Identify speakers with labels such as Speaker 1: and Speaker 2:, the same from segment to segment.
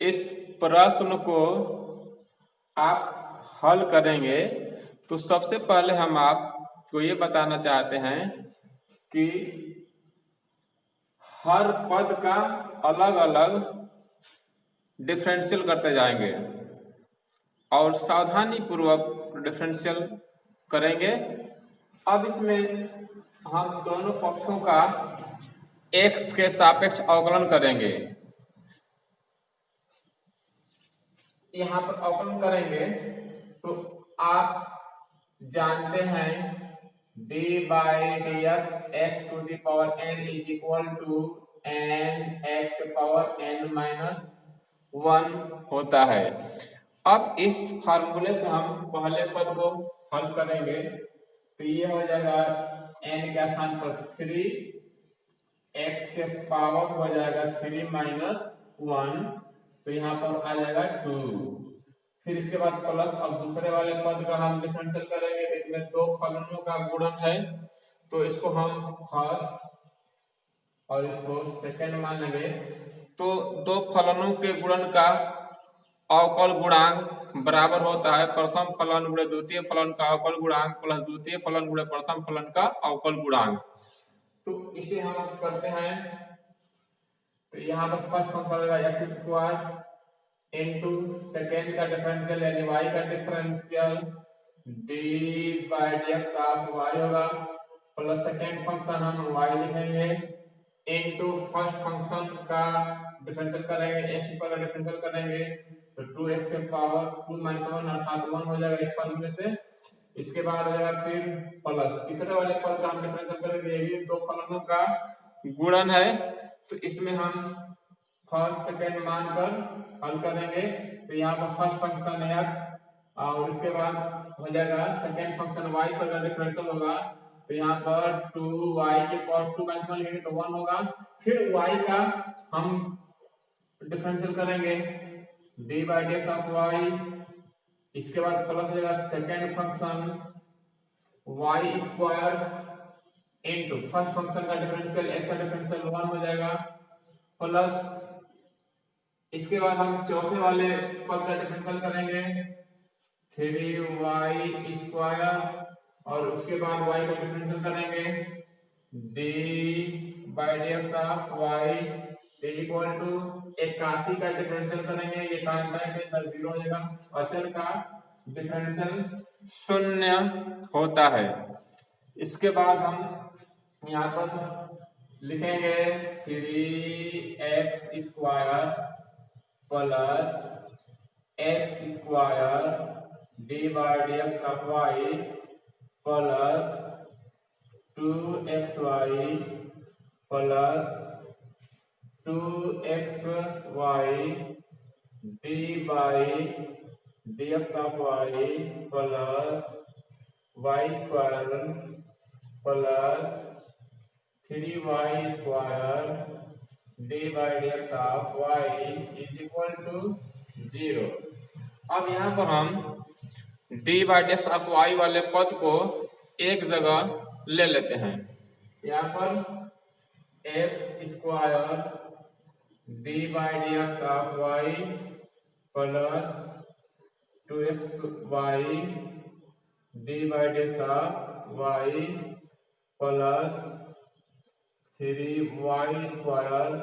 Speaker 1: इस प्रश्न को आप हल करेंगे तो सबसे पहले हम आपको ये बताना चाहते हैं कि हर पद का अलग अलग डिफरेंशियल करते जाएंगे और सावधानी पूर्वक डिफरेंशियल करेंगे। अब इसमें हम दोनों पक्षों का x के सापेक्ष अवकलन करेंगे। यहाँ पर अवकलन करेंगे तो आप जानते हैं d by D X to the power n is equal to n x के पावर n माइनस 1 होता है। अब इस फार्मूले से हम पहले पद को हल करेंगे तो ये हो जाएगा n के स्थान पर 3 x के पावर हो जाएगा 3 माइनस 1 तो यहाँ पर आ जाएगा 2। फिर इसके बाद प्लस अब दूसरे वाले पद का हम डिफरेंशियल करेंगे। इसमें दो फलनों का गुणन है तो इसको हम फर्स्ट और इसको सेकंड मानेंगे। तो दो फलनों के गुणन का अवकल गुणांक बराबर होता है प्रथम फलन गुणे द्वितीय फलन का अवकल गुणांक प्लस द्वितीय फलन गुणे प्रथम फलन का अवकल गुणांक। तो इसे हम करते हैं तो यहाँ पर फर्स्ट फंक्शन होगा एक्स स्क्वायर इनटू सेकेंड का डिफरेंशियल यानी y का differential d by D x of y होगा प्लस सेकेंड फंक्शन हम y लिखेंगे इनटू फर्स्ट फंक्शन का डिफरेंशियल करेंगे x स्क्वायर का डिफरेंशियल करेंगे तो 2x के पावर 2 माइनस 1 अर्थात 1 हो जाएगा इस फॉर्मूले से। इसके बाद हो जाएगा फिर प्लस तीसरे वाले पद का हम डिफरेंशियल करेंगे। ये भी दो फलनों का गुणन है तो इसमें हम फर्स्ट सेकंड मानकर हल करेंगे। तो यहाँ पर फर्स्ट फंक्शन x और इसके बाद हो जाएगा सेकंड फंक्शन y स्क्वायर का डिफरेंशियल होगा तो यहाँ पर 2y के पावर 2 माइनस 1 लिखेंगे तो 1 होगा। फिर y का हम डिफरेंशियल करेंगे d by D x of y। इसके बाद प्लस हो जाएगा second function y square into first function का डिफरेंशियल x का डिफरेंशियल 1 हो जाएगा प्लस इसके बाद हम चौथे वाले पद का डिफरेंशियल करेंगे 3y स्क्वायर और उसके बाद y का डिफरेंशियल करेंगे d by D x of y equal to 81 का डिफरेंशियल करेंगे। ये कांस्टेंट है तो 0 हो जाएगा। अचर का डिफरेंशियल शून्य होता है। इसके बाद हम यहाँ पर लिखेंगे 3x square plus x square d by D x of y plus 2xy plus 2xy d by D x of y plus y square plus 3y square d by D x of y is equal to 0। अब यहाँ पर हम d by D x of y वाले पद को एक जगह ले लेते हैं। यहाँ पर x square d by D x of y plus 2xy d by D x of y plus 3y square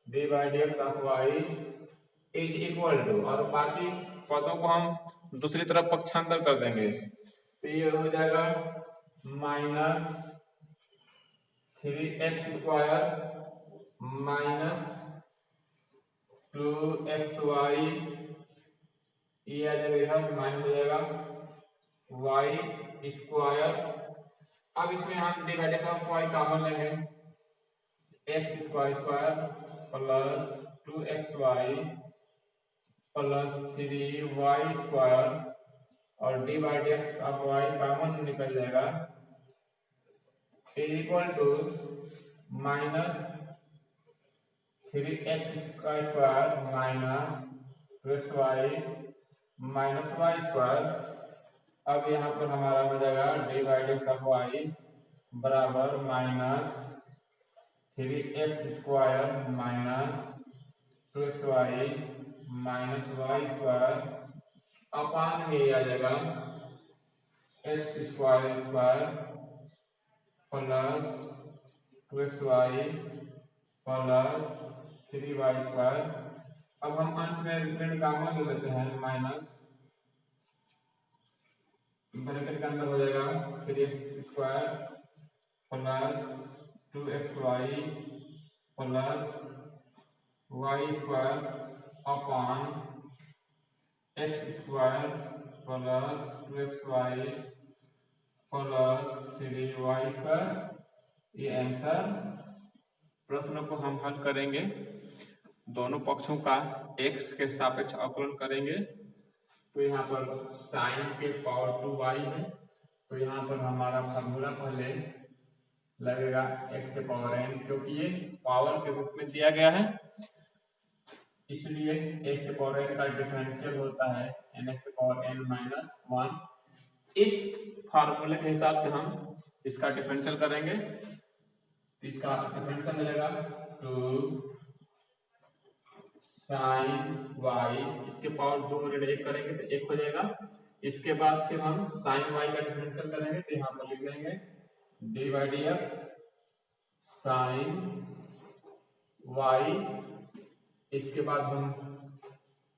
Speaker 1: d by D x of y is equal to और बाकी पदों को हम दूसरी तरफ पक्षांतर कर देंगे तो ये हो जाएगा minus 3x square minus 2xy ये आ जाएगा इधर माइनस हो जाएगा y स्क्वायर। अब इसमें हम डिवाइडेड ऑफ y कॉमन लेंगे x square square plus 2xy plus 3y square और d by D x of y common निकल जाएगा equal to minus 3x square minus 2xy minus y square. अब यहाँ पर हमारा हो जाएगा d by D x of y बराबर minus 3x square minus 2xy minus y square upon में आ जाएगा x square square plus 2xy plus 3y square. अब हम अंश में ऋण कॉमन ले लेते हैं, माइनस ब्रैकेट के अंदर हो जाएगा 3x square plus 2xy plus y square upon x square plus 2xy plus 3y square. ये आंसर प्रश्न को हम हल करेंगे, दोनों पक्षों का x के सापेक्ष अवकलन करेंगे। तो यहाँ पर साइन के पावर 2y है, तो यहाँ पर हमारा फार्मूला पहले लगेगा x के पावर n, क्योंकि ये पावर के रूप में दिया गया है, इसलिए x के पावर n का डिफरेंशियल होता है nx के पावर n माइनस 1। इस फार्मूले के हिसाब से हम इसका डिफरेंशियल करेंगे, तो इसका डिफरेंशियल मिलेगा 2 साइन y, इसके पावर 2 में 1 करेंगे तो 1 हो जाएगा। इसके बाद फिर हम साइन y का डिफरेंशियल करेंगे, तो यहाँ पर लिख देंगे d by D x sine y। इसके बाद हम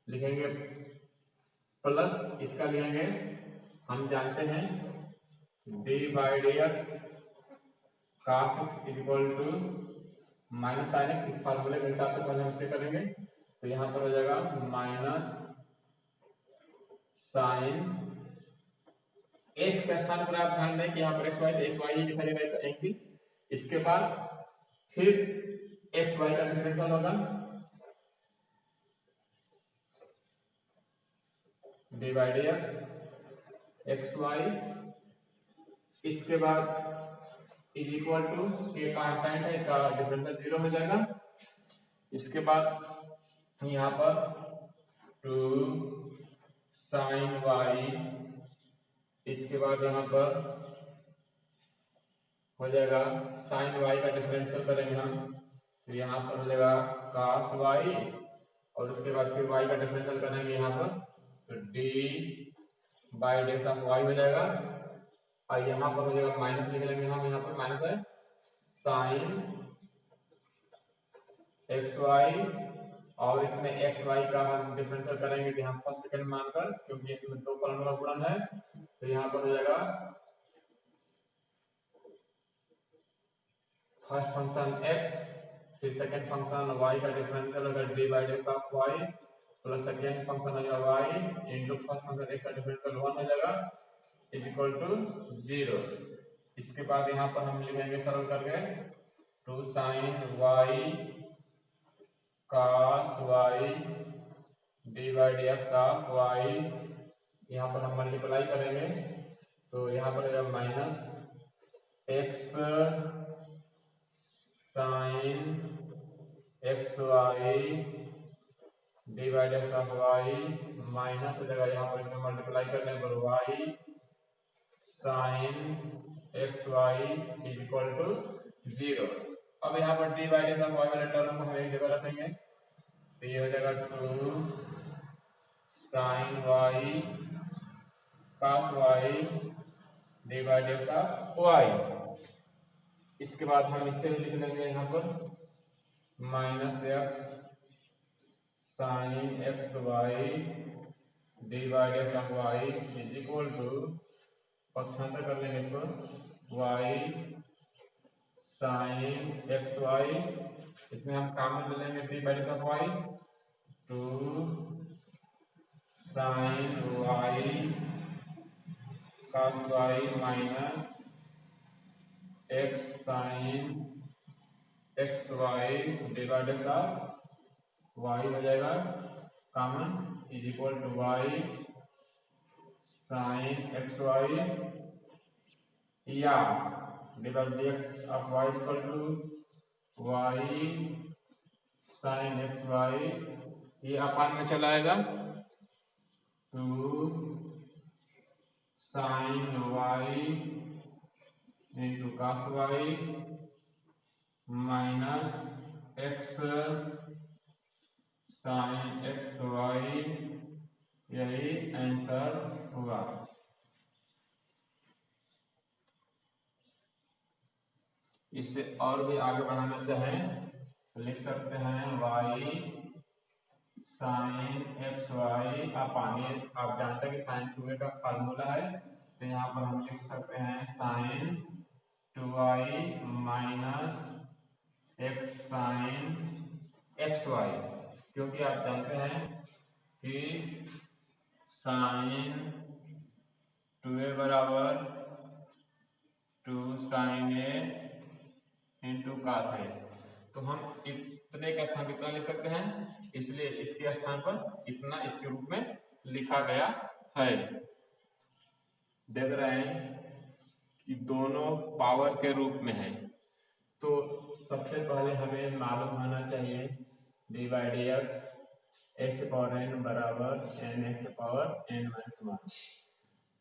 Speaker 1: लिखेंगे प्लस इसका लिखेंगे, हम जानते हैं d by D x cos x is equal to minus sine x। इस फार्मूले के हिसाब से पहले हम इसे करेंगे, तो यहाँ पर हो जाएगा माइनस साइन x के स्थान पर आप ध्यान दें कि यहाँ पर एक्स वाई ही लिखा जाएगा इसका एंगल। इसके बाद फिर एक्स वाई का डिफरेंशियल होगा d by D x x y. इसके बाद इज इक्वल टू ये कांस्टेंट है, इसका डिफरेंशियल 0 हो जाएगा। इसके बाद यहाँ पर 2 साइन y, इसके बाद यहाँ पर हो जाएगा साइन y का डिफरेंशियल करेंगे हम, तो यहाँ पर हो जाएगा cos y, और उसके बाद फिर y का डिफरेंशियल करेंगे यहाँ पर, तो d by D x of y हो जाएगा। और यहाँ पर हो जाएगा माइनस लिख लेंगे हम, यहाँ पर माइनस है साइन एक्स वाई, और इसमें एक्स वाई का हम डिफरेंशियल करेंगे कि हम फर्स्ट सेकंड मानकर, क्योंकि इसमें दो फलन का गुणन है। तो यहाँ पर हो जाएगा फर्स्ट फंक्शन x, फिर सेकंड फंक्शन y का डिफरेंशियल होगा d by D x of y, plus second function हो जाएगा y into first function x का डिफरेंशियल 1 हो जाएगा इज इक्वल टू 0। इसके बाद यहाँ पर हम लिखेंगे सरल करके 2 sine y cos y d by D x of y। यहाँ पर हम मल्टीप्लाई करेंगे, तो यहाँ पर है minus x sine x y d by D x of y minus हो जाएगा, यहाँ पर इसमें मल्टीप्लाई करने पर y sine x y is equal to 0। अब यहाँ पर d by D x of y वाले टर्म को हम एक जगह रखेंगे, तो ये हो जाएगा 2 sine y cos y d by D x of y। इसके बाद हम इसे लिख लेंगे यहाँ पर minus x sine x y d by D x of y is equal to, पक्षांतर कर लेंगे इसको, y साइन एक्स वाई, इसमें हम कॉमन ले लेंगे d by D x of y, 2 sine y cos y minus x sine x y divide x of y हो जाएगा common is equal to y sine x y, या divide x of y equal to y sine x y, ये अपान में चला आएगा 2 sine y into cos y minus x sine x y, यही answer हुआ। इससे और भी आगे बढ़ाना चाहें तो लिख सकते हैं y साइन एक्स वाई। आप जानते हैं कि साइन 2a का फार्मूला है, तो यहाँ पर हम लिख सकते हैं sine 2y minus x sine x y, क्योंकि आप जानते हैं कि साइन 2a बराबर 2 साइन a इंटू कास है। तो हम इतने का स्थान कितना लिख सकते हैं, इसलिए इसके स्थान पर इतना इसके रूप में लिखा गया है। देख रहे हैं कि दोनों पावर के रूप में है। तो सबसे पहले हमें मालूम होना चाहिए d by D x x power n बराबर n x power n minus 1।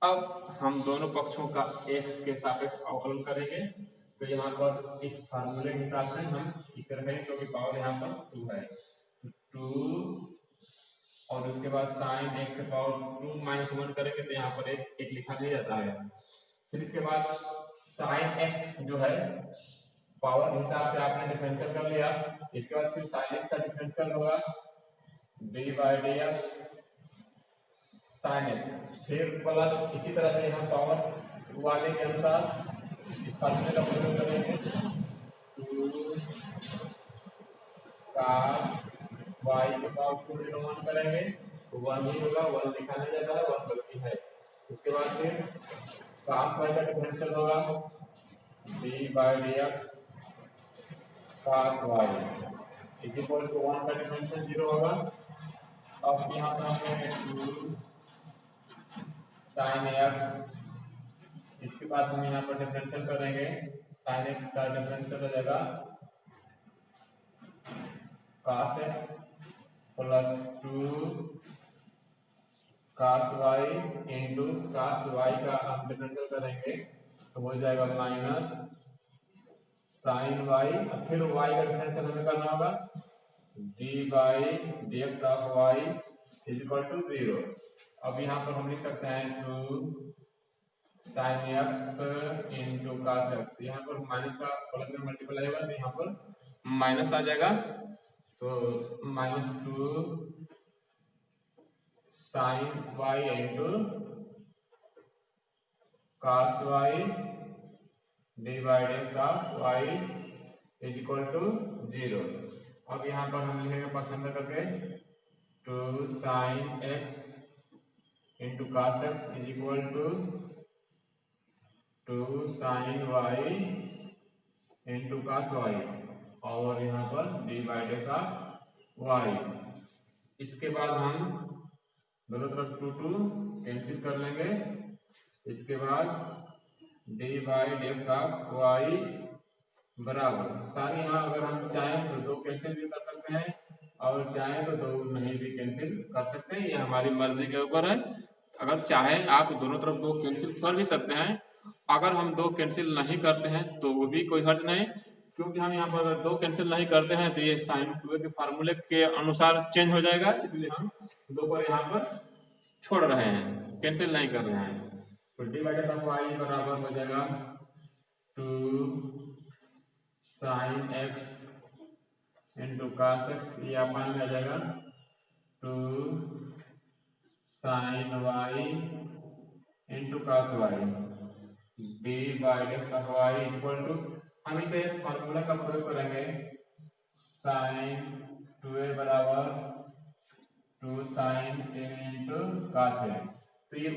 Speaker 1: अब हम दोनों पक्षों का एक्स के सापेक्ष अवकलन करेंगे। तो यहाँ पर इस फार्मूले के हिसाब से हम इसे रखेंगे, क्योंकि पावर यहाँ पर 2 है, 2 और उसके बाद साइन एक्स के पावर 2 माइनस 1 करेंगे तो यहाँ पर एक लिखा नहीं जाता है। फिर इसके बाद साइन एक्स जो है पावर के हिसाब से आपने डिफरेंशियल कर लिया। इसके बाद फिर साइन एक्स का डिफरेंशियल होगा d by D x sine x, फिर प्लस इसी तरह से यहाँ पावर वाले के अनुसार इस फार्मूले का प्रयोग करेंगे, 2 cos y के पावर 2 into 1 करेंगे तो 1 ही होगा, 1 लिखा नहीं जाता है, 1 गलती है। इसके बाद फिर cos y का डिफरेंशियल होगा d by D x cos y is equal to 1 का डिफरेंशियल 0 होगा। अब यहाँ पर हमें 2 sin x, इसके बाद हम यहाँ पर डिफरेंशियल करेंगे, sin x का डिफरेंशियल हो जाएगा cos x plus 2 cos y into cos y का हम डिफरेंशियल करेंगे तो हो जाएगा माइनस sin y, फिर y का डिफरेंशियल हमें करना होगा d by D x of y is equal to 0। अब यहाँ पर हम लिख सकते हैं 2 sin x into cos x, यहाँ पर माइनस का प्लस में मल्टीप्लाई होगा तो यहाँ पर माइनस आ जाएगा, तो -2 sin y into cos y d by D x of y is equal to 0। अब यहाँ पर हम लिखेंगे पक्ष अंदर करके 2 sin x into cos x is equal to 2 sin y into cos y और यहाँ पर d by D x of y। इसके बाद हम दोनों तरफ 2 कैंसिल कर लेंगे। इसके बाद D by D x of y बराबर सारे यहाँ अगर हम चाहें तो 2 कैंसिल भी कर सकते हैं और चाहें तो 2 नहीं भी कैंसिल कर सकते हैं, ये हमारी मर्जी के ऊपर है। अगर चाहें आप दोनों तरफ 2 कैंसिल कर भी सकते हैं, अगर हम 2 कैंसिल नहीं करते हैं तो वो भी कोई हर्ज नहीं, क्योंकि हम यहाँ पर अगर 2 कैंसिल नहीं करते हैं तो ये साइन 2a के फार्मूले के अनुसार चेंज हो जाएगा, इसलिए हम 2 पर यहाँ पर छोड़ रहे हैं, कैंसिल नहीं कर रहे हैं। तो D by D x of y बराबर हो जाएगा 2 sin x into cos x, ये अपन में आ जाएगा 2 sin y into cos y d by D x of y equal to, हम इसे फॉर्मूला का प्रयोग करेंगे sin 2a बराबर 2 sin a into cos a। तो ये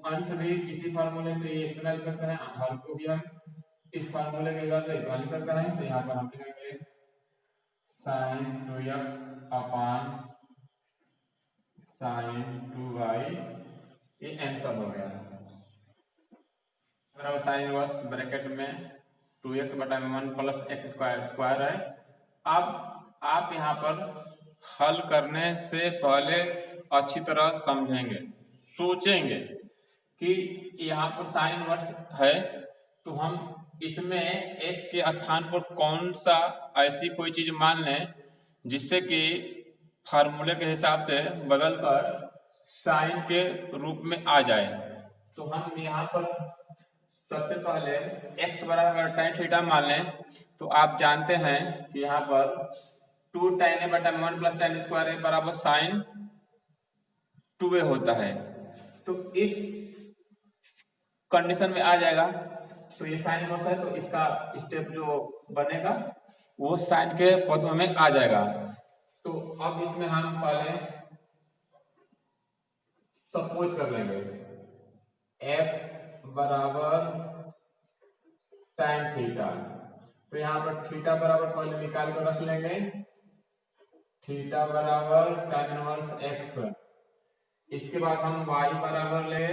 Speaker 1: अंश भी इसी फार्मूले से ये इतना लिख सकते हैं, हर को भी हम इस फार्मूले के बाद इतना लिख सकते हैं। तो यहाँ पर हम लिखेंगे sin 2x अपान sin 2y, ये आंसर हो गया। अगर साइन इनवर्स ब्रैकेट में 2x बटा 1 प्लस एक्स स्क्वायर है। अब आप यहाँ पर हल करने से पहले अच्छी तरह समझेंगे, सोचेंगे कि यहाँ पर साइन इनवर्स है तो हम इसमें s के स्थान पर कौन सा ऐसी कोई चीज मान लें जिससे कि
Speaker 2: फार्मूले के हिसाब से बदलकर साइन के रूप में आ जाए।
Speaker 1: तो हम यहाँ पर सबसे पहले x बराबर tan थीटा मान लें, तो आप जानते हैं कि यहाँ पर 2 tan a बटा 1 प्लस tan स्क्वायर a बराबर साइन
Speaker 2: 2a होता है।
Speaker 1: तो इस कंडीशन में आ जाएगा, तो ये साइन इनवर्स है, तो इसका स्टेप जो बनेगा
Speaker 2: वो साइन के पदों में आ जाएगा।
Speaker 1: तो अब इसमें हम पहले सपोज कर लेंगे x बराबर tan थीटा, तो यहाँ पर थीटा बराबर पहले निकाल कर रख लेंगे, थीटा बराबर tan इनवर्स x। इसके बाद हम y बराबर ले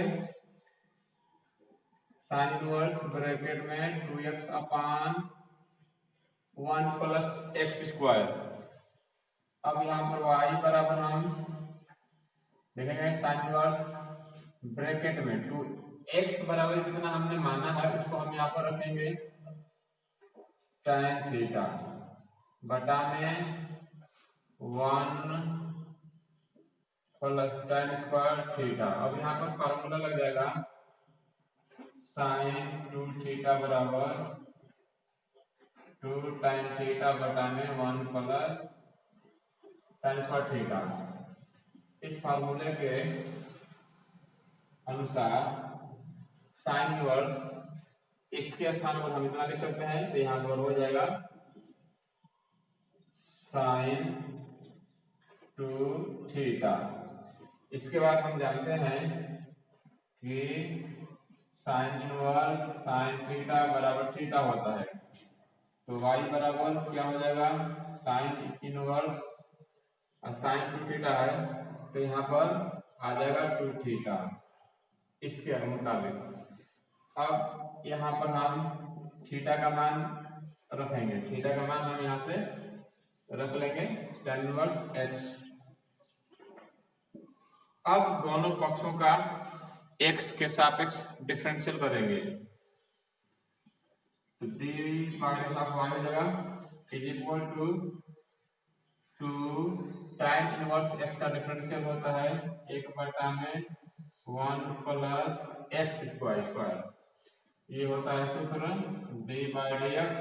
Speaker 1: साइन इनवर्स ब्रैकेट में 2x अपान 1 प्लस एक्स स्क्वायर। अब यहाँ पर y बराबर हम देखेंगे साइन इनवर्स ब्रैकेट में 2x बराबर जितना हमने माना है उसको हम यहाँ पर रखेंगे tan थीटा बटा में 1 प्लस tan स्क्वायर थीटा। अब यहाँ पर फार्मूला लग जाएगा साइन 2 थीटा बराबर 2 tan थीटा बटा में 1 प्लस tan स्क्वायर थीटा। इस फार्मूले के अनुसार साइन इनवर्स इसके स्थान पर हम इतना लिख सकते हैं, तो यहाँ पर हो जाएगा साइन 2 थीटा। इसके बाद हम जानते हैं कि साइन इनवर्स साइन थीटा बराबर थीटा होता है, तो y बराबर क्या हो जाएगा साइन इनवर्स साइन 2 थीटा है, तो यहाँ पर आ जाएगा 2 थीटा इसके मुताबिक। अब यहाँ पर हम थीटा का मान रखेंगे, थीटा का मान हम यहाँ से रख लेंगे tan इनवर्स h। अब दोनों पक्षों का x के सापेक्ष डिफरेंशियल करेंगे, तो d माइनस ऑफ y हो जाएगा is equal to 2 tan inverse x का डिफरेंशियल होता है 1 बटा में 1 प्लस एक्स स्क्वायर स्क्वायर, ये होता है सूत्र d by dx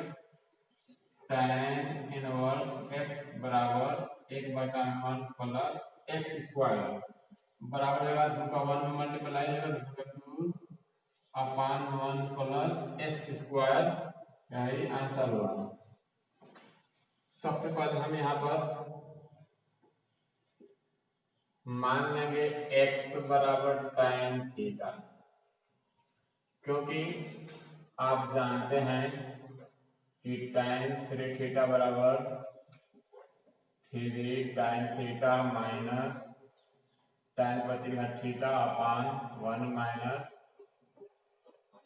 Speaker 1: tan inverse x बराबर 1 बटा 1 प्लस एक्स स्क्वायर बराबर होगा 2 का 1 में मल्टीप्लाई होगा 2 अपान 1 प्लस एक्स स्क्वायर, यही आंसर होगा। सबसे पहले हम यहाँ पर मान लेंगे x बराबर tan थीटा, क्योंकि आप जानते हैं कि tan 3 थीटा बराबर 3 tan थीटा माइनस tan प्रति घात थीटा अपान 1 माइनस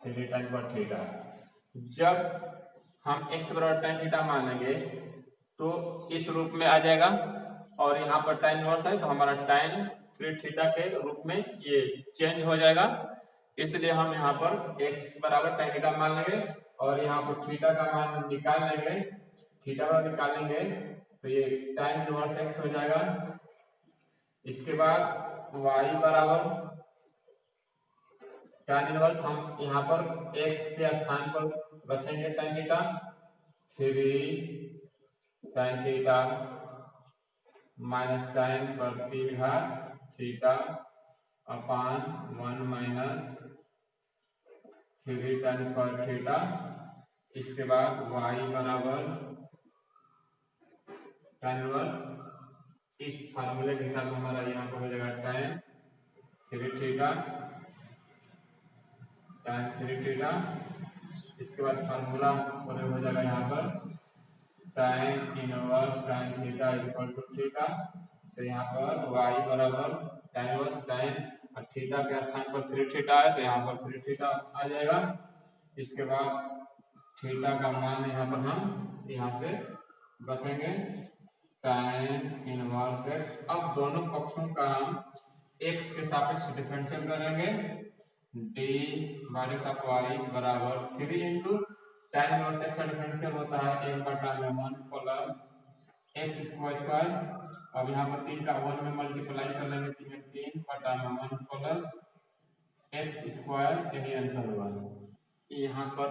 Speaker 1: 3 tan पर थीटा। जब हम x बराबर tan थीटा मानेंगे तो इस रूप में आ जाएगा, और यहाँ पर tan इनवर्स है तो हमारा tan 3 थीटा के रूप में ये चेंज हो जाएगा, इसलिए हम यहाँ पर x बराबर tan थीटा मान लेंगे और यहाँ पर थीटा का मान निकाल लेंगे, थीटा का निकालेंगे तो ये tan इनवर्स x हो जाएगा। इसके बाद y बराबर tan इनवर्स हम यहाँ पर x के स्थान पर रखेंगे tan theta 3 tan theta minus tan प्रति घात theta upon 1 minus 3 tan square theta. इसके बाद y बराबर tan इनवर्स इस फार्मूले के हिसाब से हमारा यहाँ पर हो जाएगा tan 3 थीटा tan 3 थीटा। इसके बाद फार्मूला हो जाएगा यहाँ पर tan inverse tan theta equal to theta, तो यहाँ पर y बराबर tan इनवर्स tan और थीटा के स्थान पर 3 थीटा है, तो यहाँ पर 3 थीटा आ जाएगा। इसके बाद थीटा का मान यहाँ पर हम यहाँ से रखेंगे tan इनवर्स x। अब दोनों पक्षों का हम x के सापेक्ष डिफरेंशियल करेंगे, d बाई ऑफ y बराबर 3 इंटू tan इनवर्स x का डिफरेंशियल होता है 1 बटा में 1 प्लस एक्स स्क्वायर स्क्वायर अब यहाँ पर 3 का 1 में मल्टीप्लाई कर लेंगे, 3 बटा 1 प्लस एक्स स्क्वायर, यही आंसर हुआ। यहाँ पर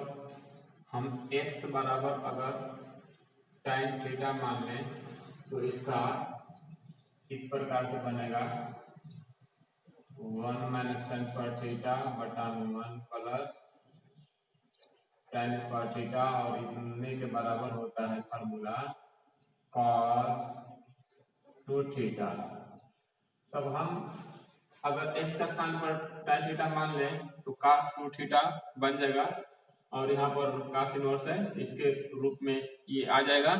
Speaker 1: हम x बराबर अगर टाइम थीटा मान लें तो इसका इस प्रकार से बनेगा 1 माइनस tan स्क्वायर थीटा बटा 1 प्लस tan स्क्वायर थीटा, और इतने के बराबर होता है फार्मूला cos 2 थीटा। तब हम अगर x का स्थान पर tan थीटा मान लें तो cos 2 थीटा बन जाएगा, और यहाँ पर cos इनवर्स है, इसके रूप में ये आ जाएगा।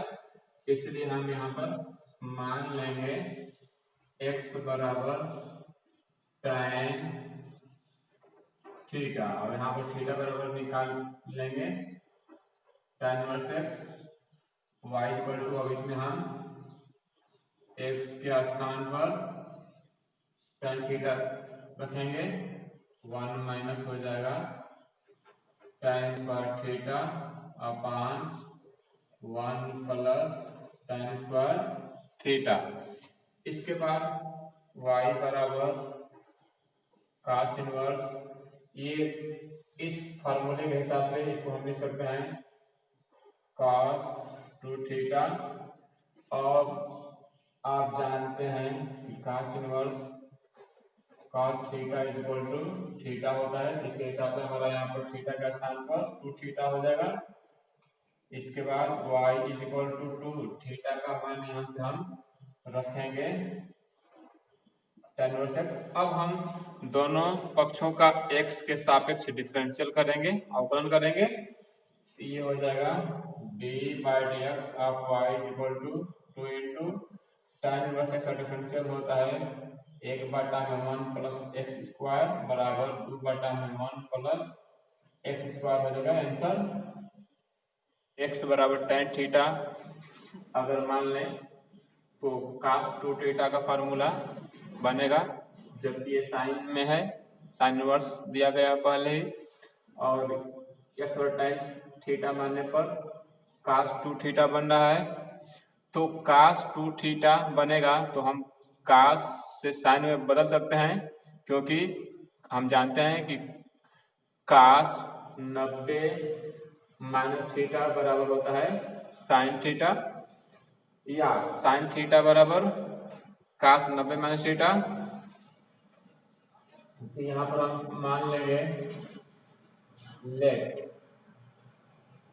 Speaker 1: इसलिए हम यहाँ पर मान लेंगे x बराबर tan थीटा, और यहाँ पर थीटा बराबर निकाल लेंगे tan inverse x, y equal to, अब इसमें हम x के स्थान पर tan थीटा रखेंगे, 1 माइनस हो जाएगा tan square theta upon 1 plus tan square theta. इसके बाद y बराबर cos इनवर्स, ये इस फार्मूले के हिसाब से इसको हम लिख सकते हैं cos 2 थीटा, और आप जानते हैं कि cos inverse cos theta is equal to theta होता है। इसके हिसाब से हमारा यहाँ पर थीटा का स्थान पर 2 थीटा हो जाएगा। इसके बाद y is equal to 2 theta का मान यहाँ से हम रखेंगे tan इनवर्स x। अब हम दोनों पक्षों का x के सापेक्ष डिफरेंशियल करेंगे, अवकलन करेंगे, ये हो जाएगा d/dx of y equal to 2 into tan inverse x का डिफरेंशियल होता है 1/1 प्लस एक्स स्क्वायर बराबर 2/1 प्लस एक्स स्क्वायर हो जाएगा आंसर। x बराबर tan थीटा अगर मान लें तो cos 2 थीटा का फार्मूला बनेगा, जबकि ये साइन में है, साइन इनवर्स दिया गया पहले ही, और x और tan थीटा मानने पर cos 2 थीटा बन रहा है। तो cos 2 थीटा बनेगा तो हम cos से साइन में बदल सकते हैं, क्योंकि हम जानते हैं कि cos 90 माइनस थीटा बराबर होता है साइन थीटा, या साइन थीटा बराबर cos 90 माइनस थीटा। यहाँ पर हम मान लेंगे लेट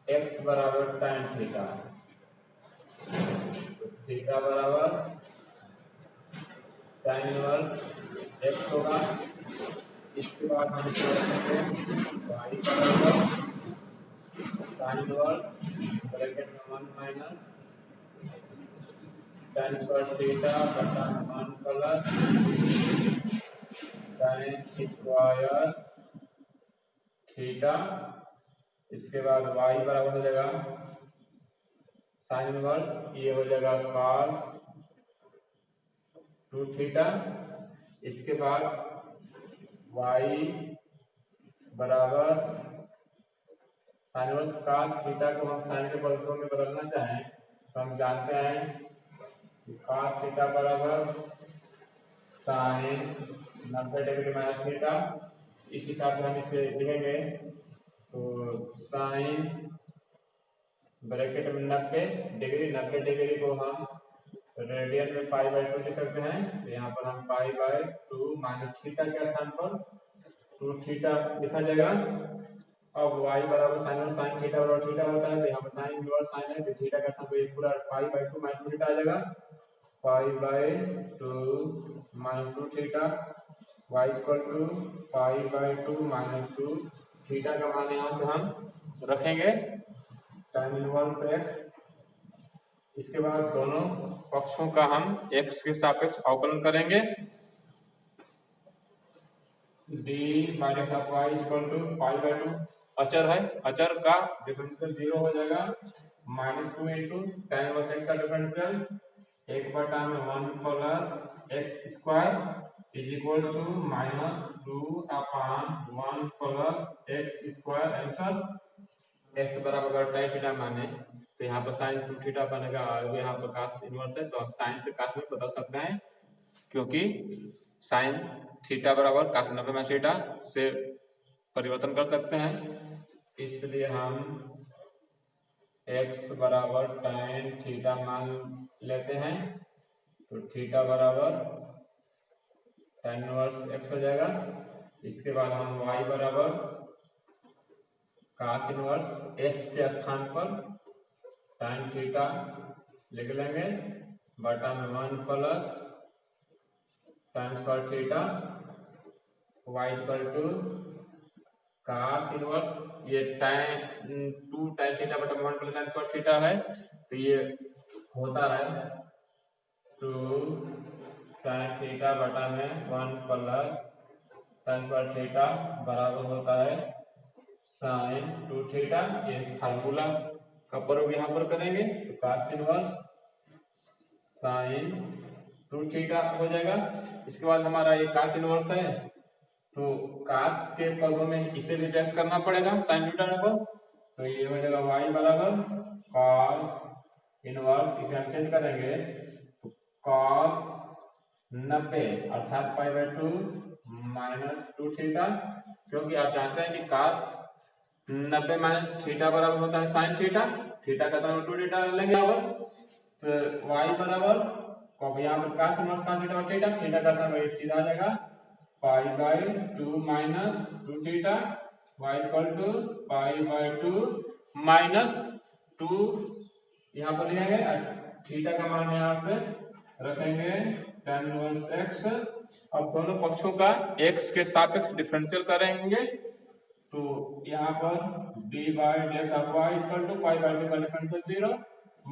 Speaker 1: x बराबर tan थीटा, थीटा बराबर tan इनवर्स x होगा। इसके बाद हम y बराबर tan इनवर्स ब्रैकेट में 1 माइनस tan स्क्वायर थीटा बटा 1 प्लस tan स्क्वायर थीटा। इसके बाद y बराबर हो जाएगा साइन इनवर्स, ये हो जाएगा cos 2 थीटा। इसके बाद y बराबर साइन इनवर्स cos थीटा को हम साइन के पदों में बदलना चाहें तो हम जानते हैं कि cos थीटा बराबर साइन 90 डिग्री माइनस थीटा। इस हिसाब से हम इसे लिखेंगे तो साइन ब्रैकेट में 90 डिग्री को हम रेडियन में π/2 लिख सकते हैं। तो यहाँ पर हम π/2 माइनस थीटा के स्थान पर 2 थीटा लिखा जाएगा। अब y बराबर साइन थीटा बराबर थीटा होता है, तो यहाँ पर साइन इनवर्स साइन है, तो थीटा का स्थान पर एक पूरा π/2 माइनस थीटा आ जाएगा, π/2 minus 2 theta, y equal to π/2 minus 2 theta का मान यहाँ से हम रखेंगे tan इनवर्स x। इसके बाद दोनों पक्षों का हम x के सापेक्ष अवकलन करेंगे, d/x of y equal to π/2 अचर है, अचर का डिफरेंशियल 0 हो जाएगा, -2 इंटू tan इनवर्स x का differential 1/1 plus x square is equal to -2 upon 1 plus x square answer. x बराबर tan थीटा माने
Speaker 2: तो यहाँ पर साइन 2 थीटा बनेगा और यहाँ पर cos इनवर्स है, तो हम साइन से cos में बदल सकते हैं, क्योंकि साइन थीटा बराबर cos 90 माइनस थीटा से परिवर्तन कर सकते हैं। इसलिए हम x बराबर tan थीटा मान लेते हैं, तो थीटा बराबर tan इनवर्स x हो जाएगा। इसके बाद हम y बराबर cos इनवर्स x के स्थान पर tan थीटा लिख लेंगे, बटा में 1 plus tan square theta y equal to cos inverse, ये tan 2 tan थीटा बटा 1 प्लस tan स्क्वायर थीटा है, तो ये होता है 2 tan थीटा बटा में 1 प्लस tan स्क्वायर थीटा बराबर होता है sin 2 थीटा। ये फार्मूला का प्रयोग यहाँ पर करेंगे, तो cos इनवर्स sin 2 थीटा हो जाएगा। इसके बाद हमारा ये cos इनवर्स है, तो cos के पदों में इसे भी व्यक्त करना पड़ेगा sin थीटा को, तो ये हो जाएगा y बराबर cos इनवर्स, इसे हम चेंज करेंगे तो cos 90 अर्थात π/2 माइनस 2 थीटा, क्योंकि आप जानते हैं कि cos 90 माइनस थीटा बराबर होता है sin थीटा, थीटा का तो 2 थीटा लेंगे यहाँ पर, तो y बराबर अब यहाँ पर cos इनवर्स cos थीटा और थीटा, थीटा का समय सीधा आ जाएगा π/2 minus 2 theta, y equal to π/2 minus 2 यहाँ पर लिखेंगे, थीटा का मान यहाँ से रखेंगे tan इनवर्स x। अब दोनों पक्षों का x के सापेक्ष डिफरेंशियल करेंगे, तो यहाँ पर d/dx of y equal to π/2 का differential 0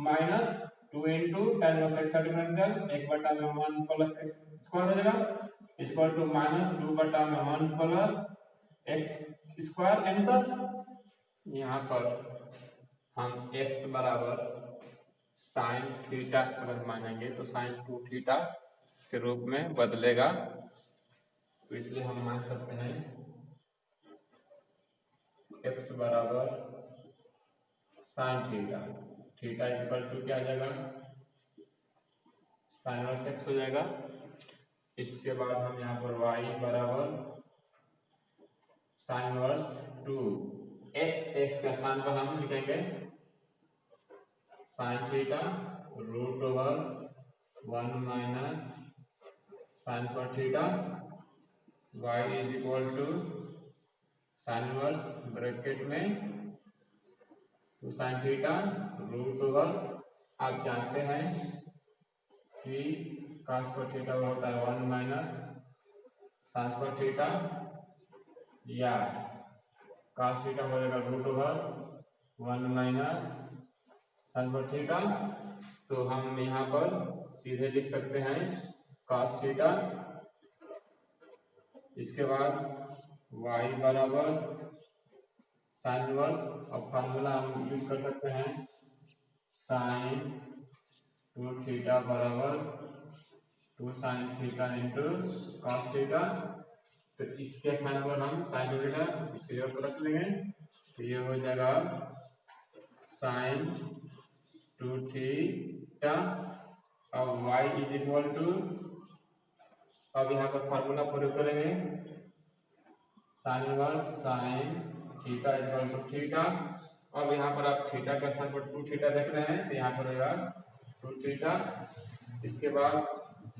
Speaker 2: minus 2 into tan inverse x का डिफरेंशियल 1 बटा में 1 प्लस x स्क्वायर हो जाएगा, इक्वल टू माइनस 2 बटा में 1 प्लस x स्क्वायर। आंसर यहाँ पर हम x बराबर साइन थीटा अगर मानेंगे तो साइन 2 थीटा के रूप में बदलेगा, तो इसलिए हम मान सकते हैं x बराबर sine theta, theta equal to क्या आ जाएगा साइन इनवर्स x हो जाएगा। इसके बाद हम यहाँ पर y बराबर साइन इनवर्स 2 x के स्थान पर हम लिखेंगे sine theta root over 1 minus sine square theta, y is equal to sine inverse bracket में 2 साइन थीटा रूट ओवर, आप जानते हैं कि cos स्क्वायर थीटा होता है 1 माइनस साइन स्क्वायर थीटा, या cos थीटा हो जाएगा root over 1 minus sine square theta, तो हम यहाँ पर सीधे लिख सकते हैं cos थीटा। इसके बाद y बराबर साइन इनवर्स, अब फार्मूला हम यूज कर सकते हैं साइन 2 थीटा बराबर 2 sine theta into cos theta, तो इसके स्थान पर हम साइन 2 थीटा इसकी जगह पर रख लेंगे, तो ये हो जाएगा साइन 2 थीटा। अब y इज इक्वल टू, अब यहाँ पर फार्मूला प्रयोग करेंगे sine inverse sine theta equal to theta. अब यहाँ पर आप थीटा के स्थान पर 2 थीटा देख रहे हैं, तो यहाँ पर रहेगा 2 थीटा। इसके बाद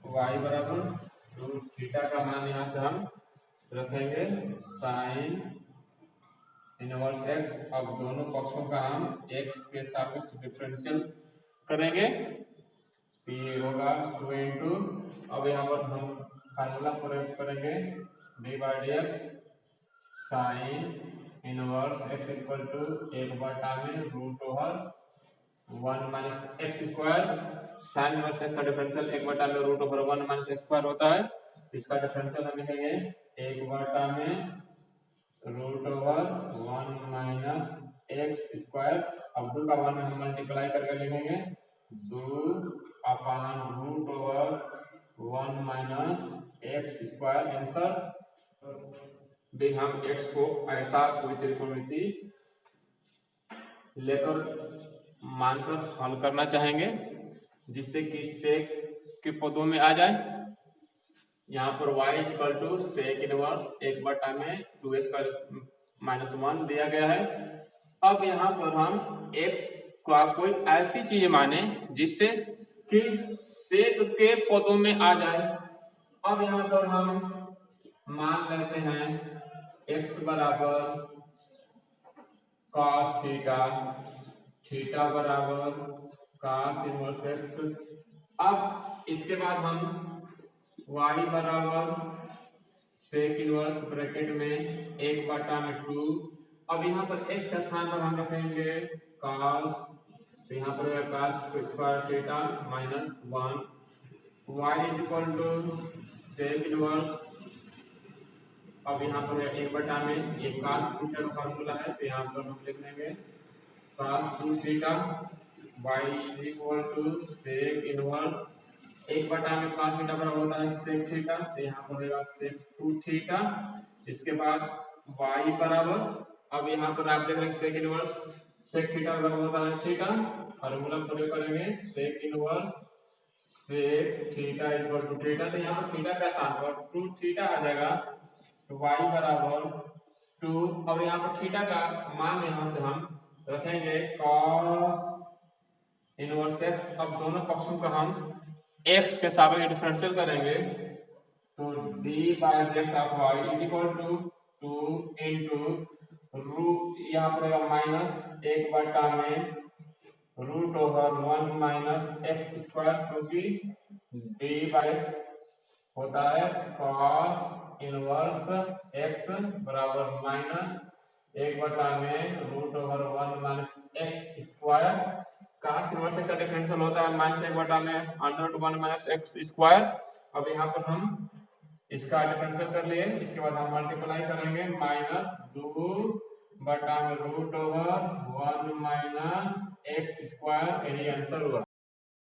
Speaker 2: y बराबर 2 थीटा का मान यहाँ से हम रखेंगे साइन इनवर्स x। अब दोनों पक्षों का हम x के सापेक्ष डिफरेंशियल करेंगे, तो ये होगा 2 इंटू, अब यहाँ पर हम फार्मूला प्रयोग करेंगे d/dx साइन इनवर्स x इक्वल टू 1 बटा में root over 1 minus x square, sine inverse x का डिफरेंशियल 1 बटा में root over 1 minus x square होता है, इसका डिफरेंशियल हम लिखेंगे 1 बटा में root over 1 minus x square. अब 2 का 1 में हम मल्टीप्लाई करके लिखेंगे 2 upon root over 1 minus x square. Answer भी हम x को ऐसा कोई त्रिकोणमिति लेकर
Speaker 1: मानकर हल करना चाहेंगे जिससे कि सेक के पदों में आ जाए। यहाँ पर y equal to sec inverse 1 में 2 स्क्वायर माइनस 1 दिया गया है। अब यहाँ पर हम x का कोई ऐसी चीज माने जिससे कि सेक के पदों में आ जाए। अब यहाँ पर हम मान लेते हैं x बराबर cos थीटा, थीटा बराबर cos इनवर्स x। अब इसके बाद हम y बराबर सेक इनवर्स ब्रैकेट में 1/2। अब यहाँ पर x के स्थान पर हम रखेंगे cos, तो यहाँ पर cos square theta minus 1। y is equal to sec inverse, अब यहाँ पर 1 में ये cos थीटा का फॉर्मूला है, तो यहाँ पर हम लिख लेंगे cos 2 theta. y is equal to sec inverse 1 में cos थीटा बराबर होता है सेक थीटा, तो यहाँ पर होगा सेक 2 थीटा। इसके बाद y बराबर, अब यहाँ पर आप देख रहे हैं सेक इनवर्स सेक थीटा बराबर होता है थीटा, फार्मूला प्रयोग करेंगे sec inverse sec theta equal to theta, तो यहाँ पर थीटा का स्थान पर 2 थीटा आ जाएगा, तो y बराबर 2। और यहाँ पर थीटा का मान यहाँ से हम रखेंगे cos इनवर्स x। अब दोनों पक्षों का हम x के सापेक्ष डिफरेंशियल करेंगे, तो d by dx of y is equal to 2 into root, यहाँ पर माइनस 1 में root over 1 minus x square, क्योंकि d बाय होता है cos इनवर्स x बराबर माइनस 1 में root over 1 minus x square. cos inverse का डिफरेंशियल होता है माइनस 1 में अंडर 1 माइनस एक्स स्क्वायर। अब यहाँ पर हम इसका डिफरेंशियल कर लिए, इसके बाद हम मल्टीप्लाई करेंगे माइनस 2 में root over 1 minus x square, यही आंसर हुआ।